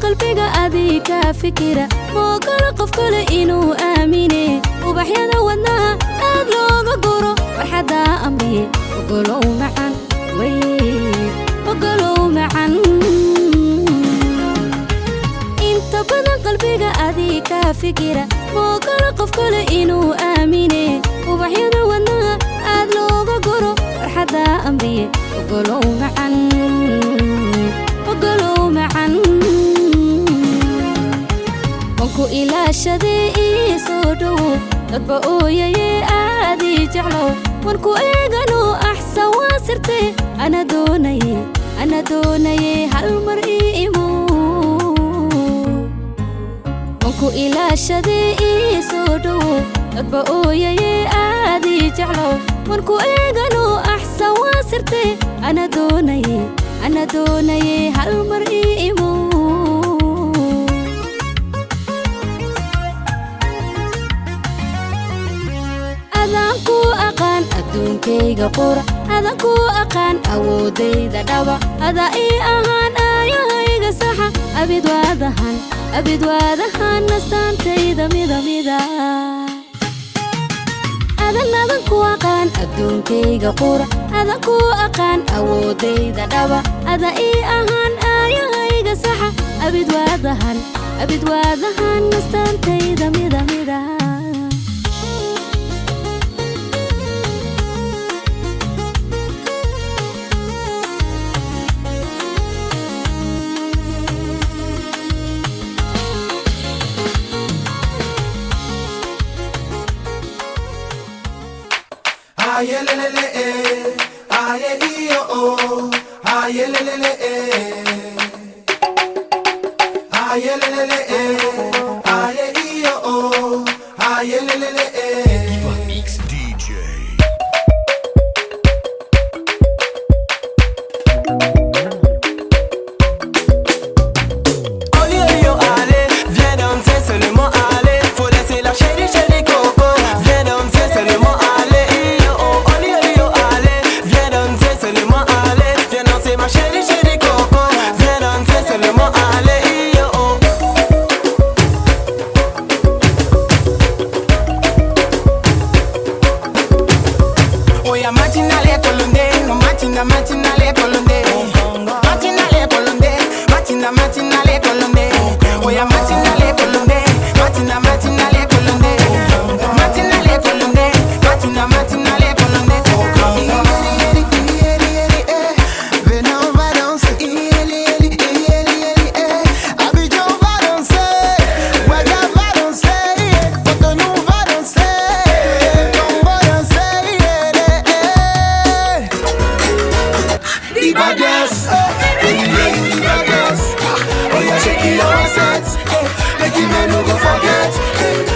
qalbiga adika fikira ma kala qof kale inuu aamine ubaxyada wadnaha aad looga guro farxada amriye ogolow macan way ogolow macan inta badan qalbiga adika fikira ma kala qof kale inuu aamine ubaxyada wadnaha aad looga guro farxada amriye ogolow macan ogolow macan wanku ilaashadee soo dhowo dadba ooyaye aadi jeclow wanku eegano axsan waa sirte ana doonaye hal mar imo wanku ilaashadee soo dhowo dadba ooyaye aadi jeclow wanku eegano axsan waa sirte ana doonaye hal mar imo adanku aqaan adduunkayga qura adanku aqaan awoodayda dhaba ada ii ahaan aayahayga saxa abid waadahan nastaantayda mida adanku aqaan adduunkayga qura adanku aqaan awoodayda dhaba ada ii ahaan aayahayga saxa abid waadahan nastaantayda mida Aye lelele aye iyo aye lelele aye lelele aye iyo aye lelele Eva Mix DJ. Viens danser seulement aller, faut laisser la chérie coco. Viens danser seulement aller, viens danser seulement aller, viens danser ma chérie coco. Viens danser seulement aller, Oh yeah, matinale colonde, matinale colonde, matinale colonde, matinale colonde. Oh yeah, matinale colonde, matinale colonde, matinale colonde, matinale colonde. Venez on va danser Abidjan va danser Ouaga va danser Cotonou va danser Congo danser Ibadas Ibadas Oh yeah, shake your assets Make you man no go forget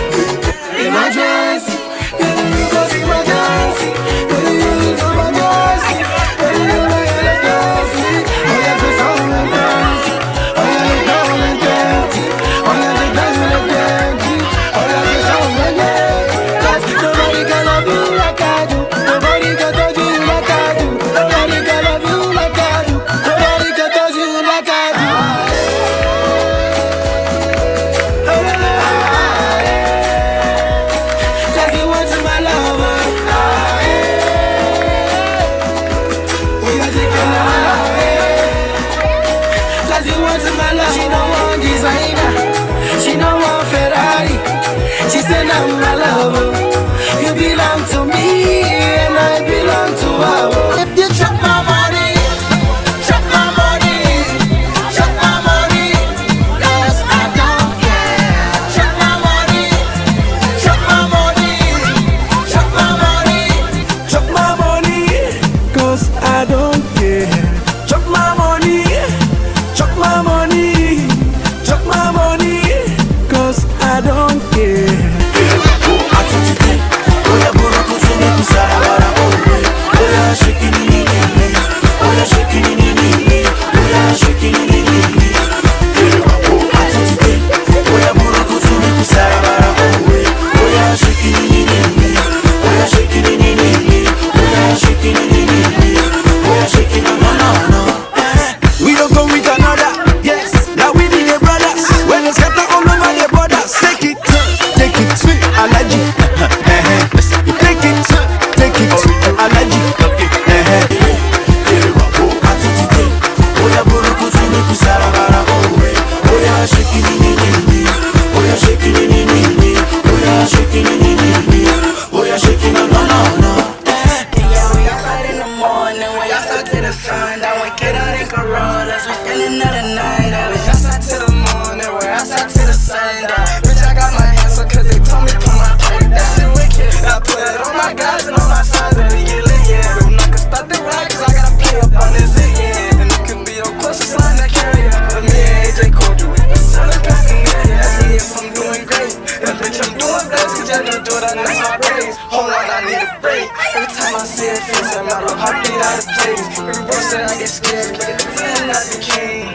just do that, that's my praise. Hold on, I need a break. Every time I see her face, I'm out of heartbeat out of place. Every verse that I get scared, look at the feeling like the king.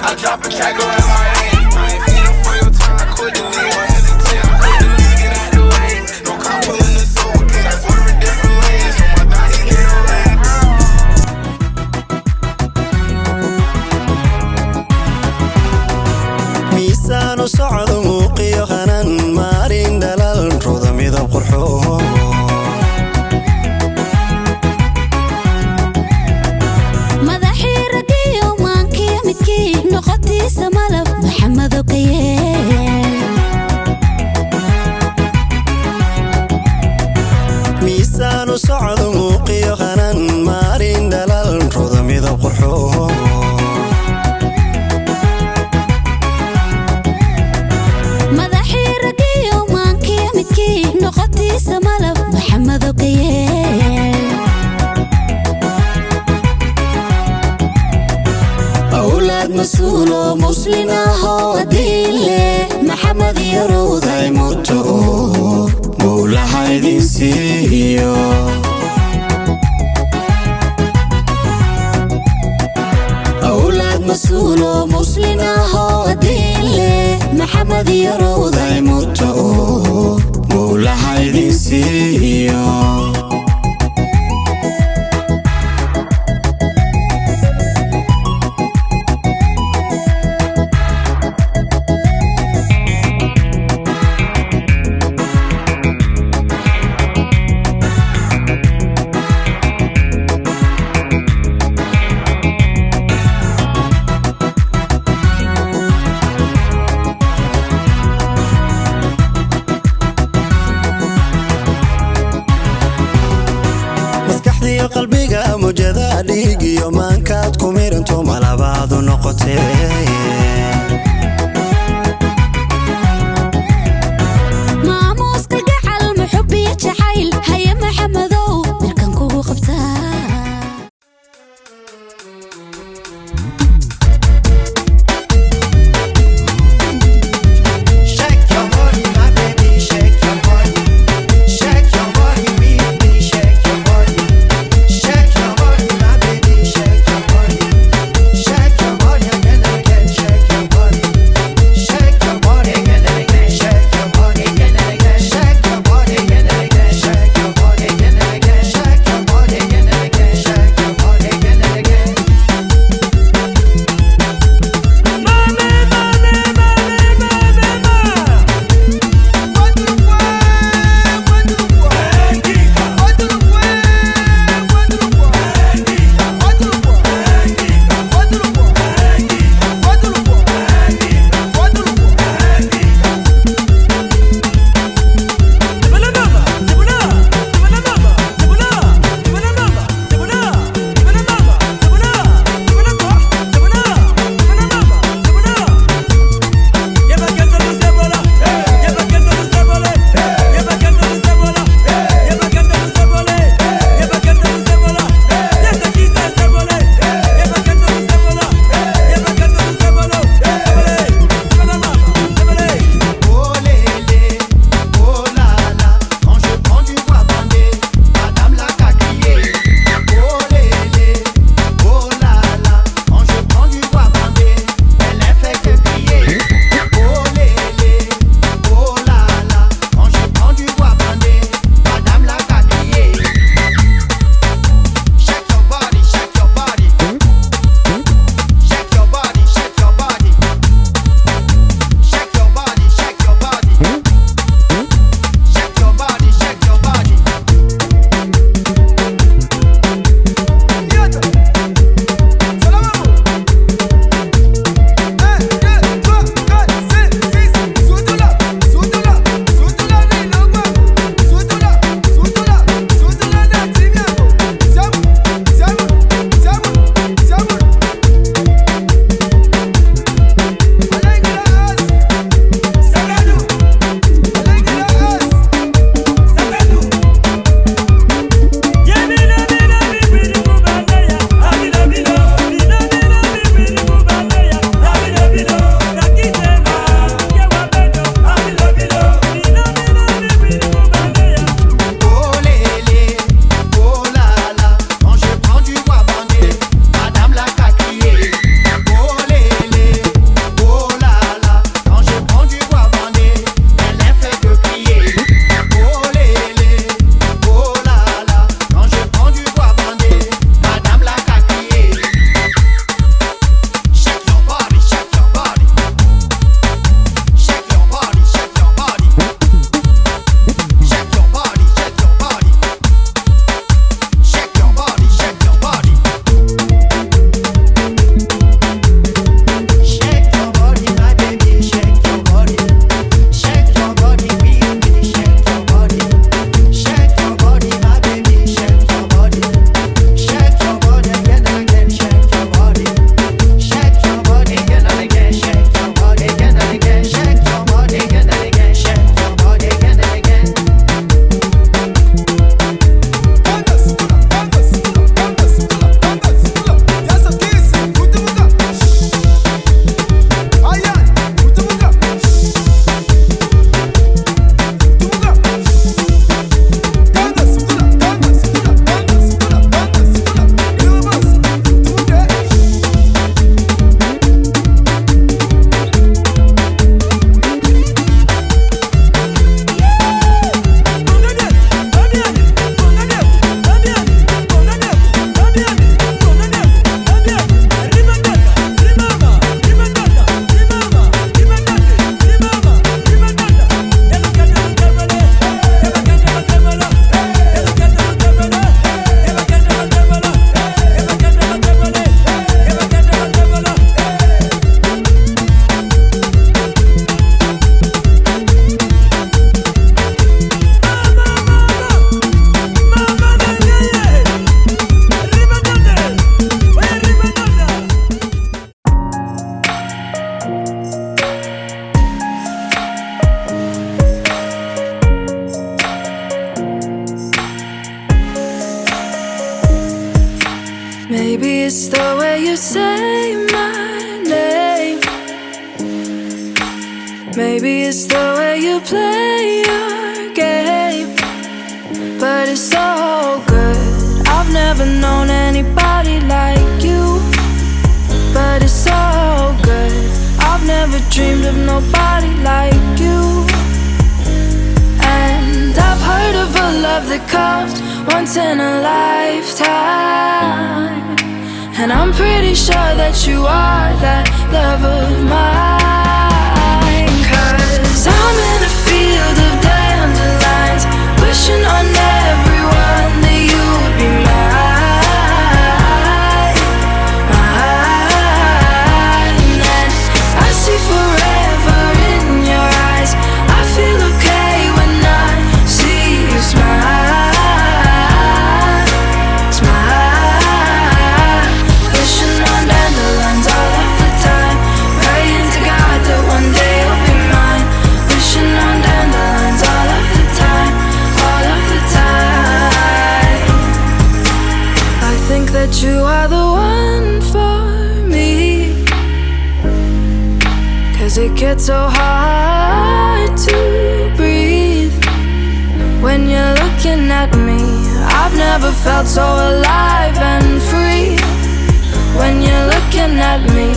I drop a track around my hand. I ain't feeling for your time, I quit the lead. Won't hesitate, I quit the lead, get out the way. No cop pulling the soul, kid, I swerve in different lanes. So my dog, he get away. miisaanu socdo muuqiyo qanan maarin dhalal ruda midab qurxoon madaxii ragiyo maankiyo midkii noqotiisa malab maxamedow ka yeel miisaanu socdo muuqiyo qanan maarin dhalal ruda midab qurxoon madaxii ragiyo maankiyo midkii noqotiisa malab maxamedow ka yeel awlaad mas-uulo muslin ahoo adiile maxamed iyo rawday muto mowlaha idin siiyo awlaad mas-uulo muslin ahoo adiile maxamed iyo rawday muto mowlaha idin siiyo maskaxdiyo qalbiga mujada dhiigiyo maankaad ku miranto malabaadu noqotee maamuus kalgacal muxubiyo jacayl haya maxamedow markan kugu qabtaa Shake your body, my baby, shake your body. Shake your body with me, shake your body. Shake your body, my baby, shake your body. Shake your body again and again, shake your body. Shake your body again and again, shake your body again and again. Shake your body again and again, shake your body again and again. it's the way you say my name. Maybe it's the way you play your game. But it's so good. I've never known anybody like you. But it's so good. I've never dreamed of nobody like you. And I've heard of a love that comes once in a lifetime. And I'm pretty sure that you are that love of mine. 'Cause I'm in a field of dandelions, wishing on everyone that you would be mine, mine. And I see forever in your eyes. I feel okay when I see you smile, smile. Wishing on dandelions all of the time, praying to God that one day you'll be mine. Wishing on dandelions all of the time, all of the time. I think that you are the one for me, 'cause it gets so hard to breathe when you're looking at me. I've never felt so alive and free. When you're looking at me,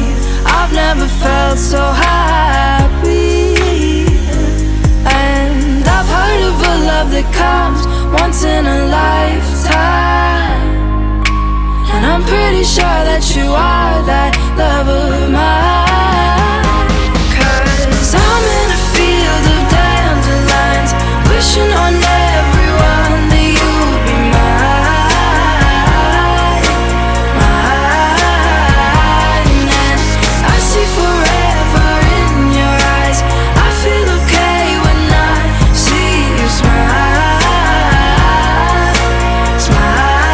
I've never felt so happy. And I've heard of a love that comes once in a lifetime. And I'm pretty sure that you are that love of mine. 'Cause I'm in a field of dandelions, wishing on everyone that you would be mine, mine. And I see forever in your eyes. I feel okay when I see you smile, smile.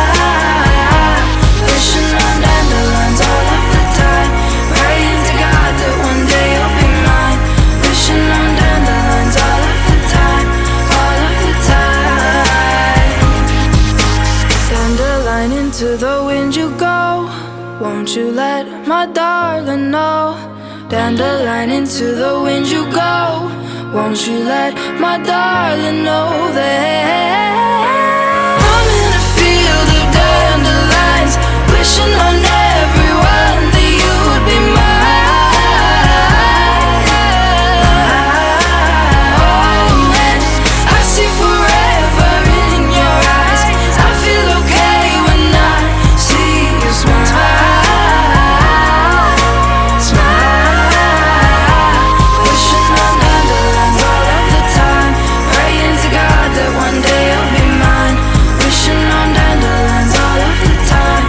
Wishing on dandelions all of the time, praying to God that one day you'll be mine. Wishing on dandelions all of the time, all of the time. Dandelion, into the wind you go. Won't you let my darling know? Dandelion, into the wind you go. Won't you let my darling know that I'm in a field of dandelions, wishing on everyone that you would be mine, mine. And I see forever in your eyes. I feel okay when I see you smile, smile. Wishing on dandelions all of the time, praying to God that one day you'll be mine. Wishing on dandelions all of the time,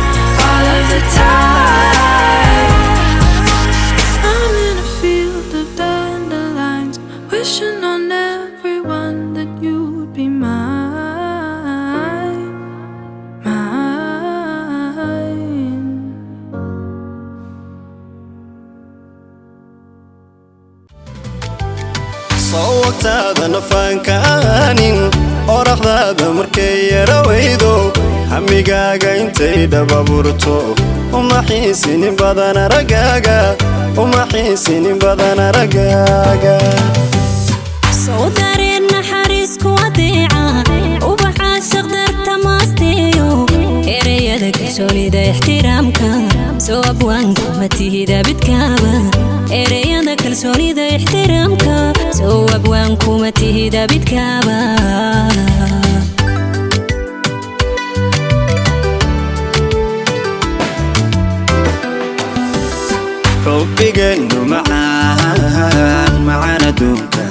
all of the time. I'm in a field of dandelions, wishing on everyone that you'd be mine, mine. sawagtaada nafaanka aanin oraxdaada markay yarawaydo hamigaaga intay dhababurto uma xiisinin badan aragaaga, uma xiisinin badan aragaaga. soo dareen naxariisku adeeca ubaxa shaqdarta maasteeyo ereyada kalsoonida ixtiraamka soo abwaanka matihida bidkaaba ereyada kalsoonida ixtiraamka soo abwaanku matihida bidkaaba xubbigeenu macaan macaan adduunka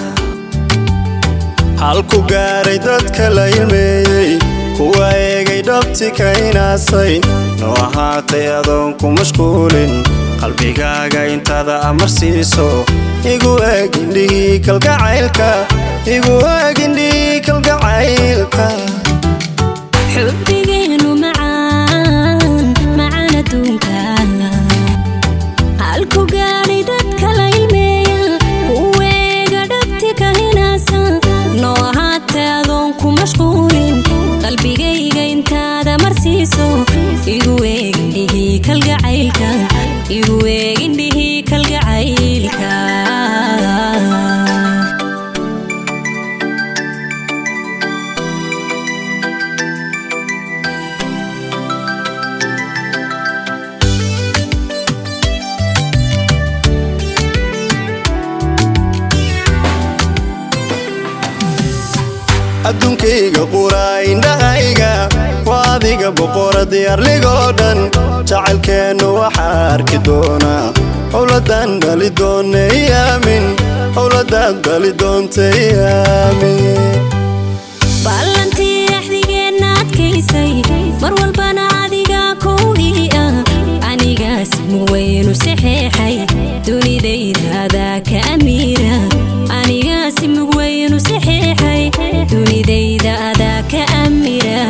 halku gaaray dadka la ilmeeyey kuwa eegay dhabti ka inaasay noo ahaatay adoon ku mashquulin qalbigaaga intaada amar siiso igu eeg indhihii kalgacaylka igu eeg indhihii kalgacaylka xubbigeenu macaan macaan adduunka halku gaaray dadka la ilmeeya kuwa eega dhabti ka inaasa noo ahaatay adoon ku mashquulin qalbigayga intaada mar siiso igu eeg indhihii kalgacaylka adduunkayga quraa indhahayga waa adiga boqoradii arligoo dhan jacaylkeennu waxaa arki doonaa owladan dhali doonay aamin owladaad dhali doontay aamin ballantii axdigeenna adkaysay mar walbana adiga kowdii ah anigaas mugweynu saxeexay dunidayda adaa ka amiira anigaas mugweynu saxeexay dunidayda adaa ka amira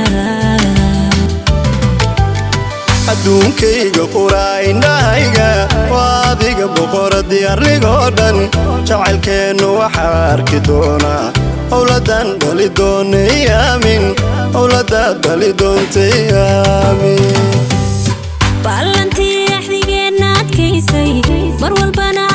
adduunkayga quraa indhahayga waa adiga boqoradii arligoo dhan jacaylkeennu waxaa arki doonaa owladan dhali doonay aamin owladaad dhali doontay aamin ballantii axdigeenna adkaysay mar walbana